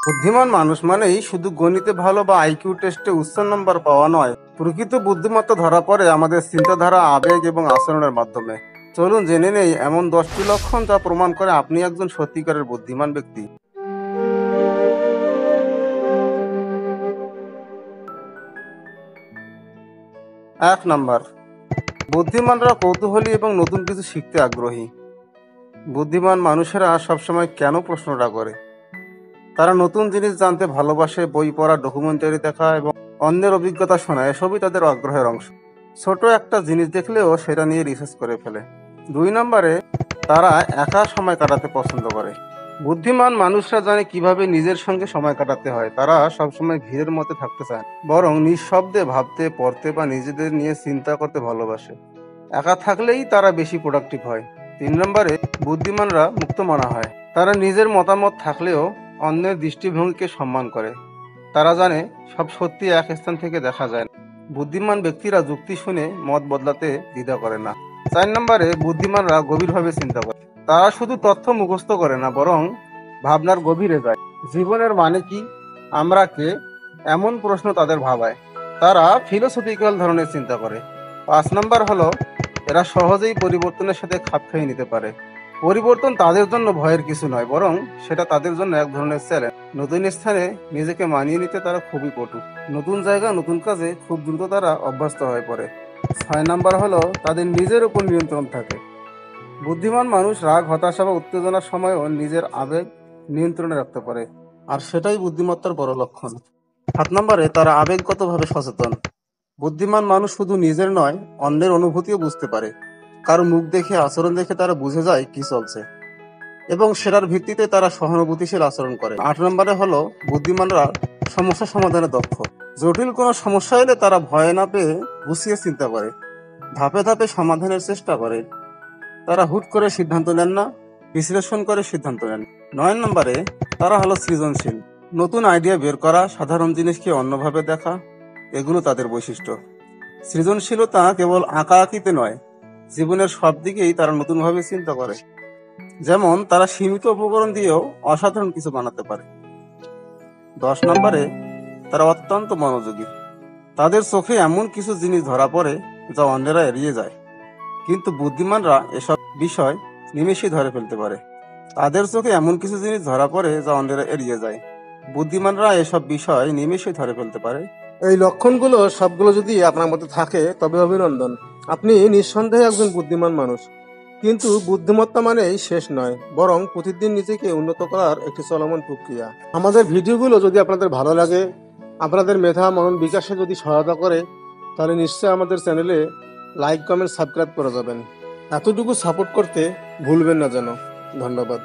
বুদ্ধিমান মানুষ মানেই শুধু গণিতে ভালো বা আইকিউ টেস্টে উচ্চ নম্বর পাওয়া নয়, প্রকৃত বুদ্ধিমত্তা ধরা পড়ে আমাদের চিন্তাধারা, আবেগ এবং আচরণের মাধ্যমে। চলুন জেনে নেই এমন 10টি লক্ষণ যা প্রমাণ করে আপনি একজন সত্যিকারের বুদ্ধিমান ব্যক্তি। 1 নম্বর, বুদ্ধিমানরা কৌতূহলী এবং নতুন কিছু শিখতে আগ্রহী। বুদ্ধিমান মানুষেরা সবসময় কেন প্রশ্নটা করে। তারা নতুন জিনিস জানতে ভালোবাসে, বই পড়া, ডকুমেন্টারি দেখা এবং অন্যের অভিজ্ঞতা শোনা এসবই তাদের আগ্রহের অংশ। ছোট একটা জিনিস দেখলেও সেটা নিয়ে রিসার্চ করে ফেলে। 2 নম্বরে, তারা একা সময় কাটাতে পছন্দ করে। বুদ্ধিমান মানুষরা জানে কিভাবে নিজের সঙ্গে সময় কাটাতে হয়। তারা সবসময় ভিড়ের মধ্যে থাকতে চায় না, বরং নিঃশব্দে ভাবতে, পড়তে বা নিজেদের নিয়ে চিন্তা করতে ভালোবাসে। একা থাকলেই তারা বেশি প্রোডাক্টিভ হয়। 3 নম্বরে, বুদ্ধিমানরা মুক্ত মানা হয়। তারা নিজের মতামত থাকলেও অন্যের দৃষ্টিভঙ্গিকে সম্মান করে। তারা জানে সব সত্যি এক স্থান থেকে দেখা যায় না। বুদ্ধিমান ব্যক্তিরা যুক্তি শুনে মত বদলাতে দ্বিধা করে না। 4 নম্বরে, বুদ্ধিমানরা গভীরভাবে চিন্তা করে। তারা শুধু তথ্য মুখস্থ করে না, বরং ভাবনার গভীরে যায়। জীবনের মানে কি, আমরা কে, এমন প্রশ্ন তাদের ভাবায়। তারা ফিলোসফিক্যাল ধরনের চিন্তা করে। 5 নম্বর হলো, এরা সহজেই পরিবর্তনের সাথে খাপ খাইয়ে নিতে পারে। পরিবর্তন তাদের জন্য ভয়ের কিছু নয়, বরং সেটা তাদের জন্য এক ধরনের চ্যালেঞ্জ। নতুন স্থানে নিজেকে মানিয়ে নিতে তারা খুবই পটু। নতুন জায়গা, নতুন কাজে খুব দ্রুত তারা অভ্যস্ত হয়ে পড়ে। 6 নম্বর হলো, তাদের নিজের উপর নিয়ন্ত্রণ থাকে। বুদ্ধিমান মানুষ রাগ, হতাশা বা উত্তেজনার সময়ও নিজের আবেগ নিয়ন্ত্রণে রাখতে পারে, আর সেটাই বুদ্ধিমত্তার বড় লক্ষণ। 7 নম্বরে, তারা আবেগগতভাবে সচেতন। বুদ্ধিমান মানুষ শুধু নিজের নয়, অন্যের অনুভূতিও বুঝতে পারে। কারো মুখ দেখে, আচরণ দেখে তারা বুঝে যায় কি চলছে, এবং সেটার ভিত্তিতে তারা সহানুভূতিশীল আচরণ করে। 8 নম্বরে হলো, বুদ্ধিমানরা সমস্যা সমাধানে দক্ষ। জটিল কোনো সমস্যা এলে তারা ভয় না পেয়ে গুছিয়ে চিন্তা করে, ধাপে ধাপে সমাধানের চেষ্টা করে। তারা হুট করে সিদ্ধান্ত নেন না, বিশ্লেষণ করে সিদ্ধান্ত নেন। 9 নম্বরে, তারা হলো সৃজনশীল। নতুন আইডিয়া বের করা, সাধারণ জিনিসকে অন্যভাবে দেখা, এগুলো তাদের বৈশিষ্ট্য। সৃজনশীলতা কেবল আঁকাআঁকিতে নয়, জীবনের সব দিকেই তারা নতুনভাবে চিন্তা করে। যেমন তারা সীমিত উপকরণ দিয়েও অসাধারণ কিছু বানাতে পারে। 10 নম্বরে, তারা অত্যন্ত মনোযোগী। তাদের চোখে এমন কিছু জিনিস ধরা পড়ে যা অন্যেরা এড়িয়ে যায়, কিন্তু বুদ্ধিমানরা এসব বিষয় নিমেষেই ধরে ফেলতে পারে। তাদের চোখে এমন কিছু জিনিস ধরা পড়ে যা অন্যেরা এড়িয়ে যায়, বুদ্ধিমানরা এসব বিষয় নিমেষেই ধরে ফেলতে পারে। এই লক্ষণগুলো সবগুলো যদি আপনার মধ্যে থাকে, তবে অভিনন্দন, আপনি নিঃসন্দেহে একজন বুদ্ধিমান মানুষ। কিন্তু বুদ্ধিমত্তা মানেই শেষ নয়, বরং প্রতিদিন নিজেকে উন্নত করার একটি চলমান প্রক্রিয়া। আমাদের ভিডিওগুলো যদি আপনাদের ভালো লাগে, আপনাদের মেধা মনন বিকাশে যদি সহায়তা করে, তাহলে নিশ্চয়ই আমাদের চ্যানেলে লাইক, কমেন্ট, সাবস্ক্রাইব করে যাবেন। এতটুকু সাপোর্ট করতে ভুলবেন না যেন। ধন্যবাদ।